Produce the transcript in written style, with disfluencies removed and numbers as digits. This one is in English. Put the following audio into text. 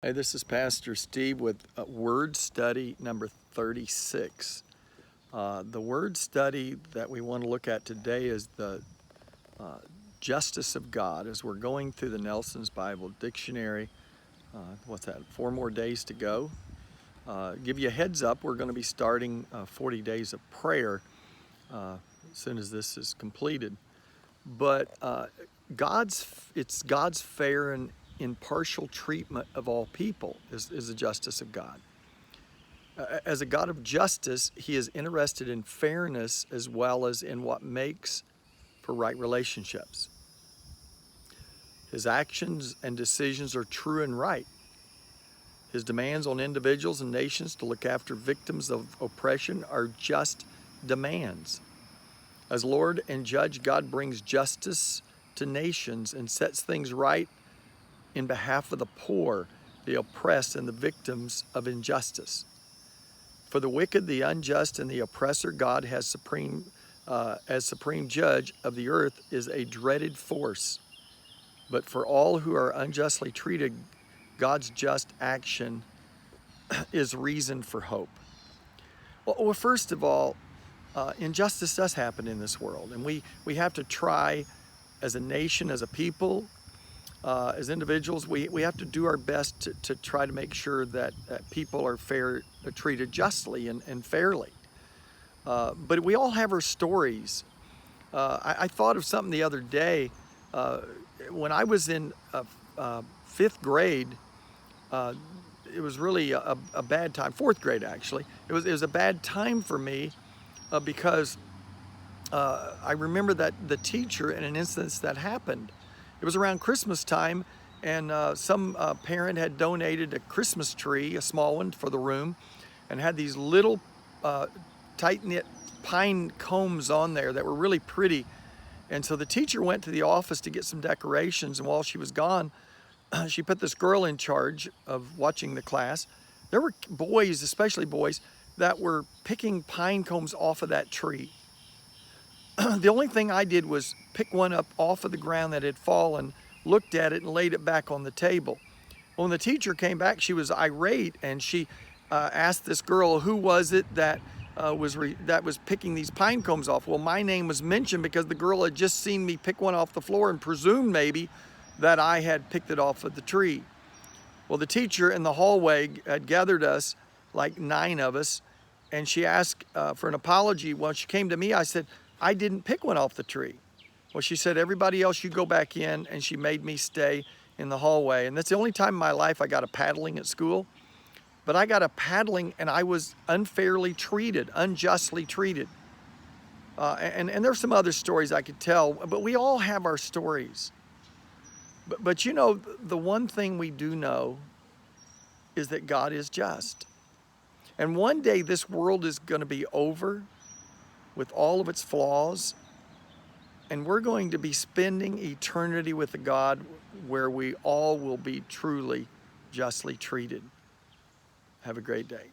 Hey, this is Pastor Steve with word study number 36. The word study that we want to look at today is the justice of God. As we're going through the Nelson's Bible Dictionary, what's that, 4 more days to go. Give you a heads up, we're going to be starting 40 days of prayer as soon as this is completed. But it's God's fair and impartial treatment of all people is the justice of God. As a God of justice, he is interested in fairness as well as in what makes for right relationships. His actions and decisions are true and right. His demands on individuals and nations to look after victims of oppression are just demands. As Lord and Judge, God brings justice to nations and sets things right in behalf of the poor, the oppressed, and the victims of injustice. For the wicked, the unjust, and the oppressor, God has as supreme judge of the earth is a dreaded force. But for all who are unjustly treated, God's just action is reason for hope. Well, first of all, injustice does happen in this world, and we have to try as a nation, as a people, as individuals, we have to do our best to try to make sure that people are treated justly and fairly. But we all have our stories. I thought of something the other day. When I was in 5th grade, it was really a bad time. 4th grade, actually. It was a bad time for me because I remember that the teacher, in an instance that happened, it was around Christmas time, and some parent had donated a Christmas tree, a small one, for the room, and had these little tight-knit pine combs on there that were really pretty. And so the teacher went to the office to get some decorations, and while she was gone, she put this girl in charge of watching the class. There were boys, especially boys, that were picking pine combs off of that tree. The only thing I did was pick one up off of the ground that had fallen, looked at it, and laid it back on the table. When the teacher came back, she was irate, and she asked this girl, who was it that was picking these pine cones off? Well, my name was mentioned because the girl had just seen me pick one off the floor and presumed maybe that I had picked it off of the tree. Well, the teacher in the hallway had gathered us, like 9 of us, and she asked for an apology. When she came to me, I said, I didn't pick one off the tree. Well, she said, everybody else, you go back in, and she made me stay in the hallway. And that's the only time in my life I got a paddling at school. But I got a paddling, and I was unfairly treated, unjustly treated. And there's some other stories I could tell, but we all have our stories. But you know, the one thing we do know is that God is just. And one day this world is going to be over with all of its flaws, and we're going to be spending eternity with a God where we all will be truly justly treated. Have a great day.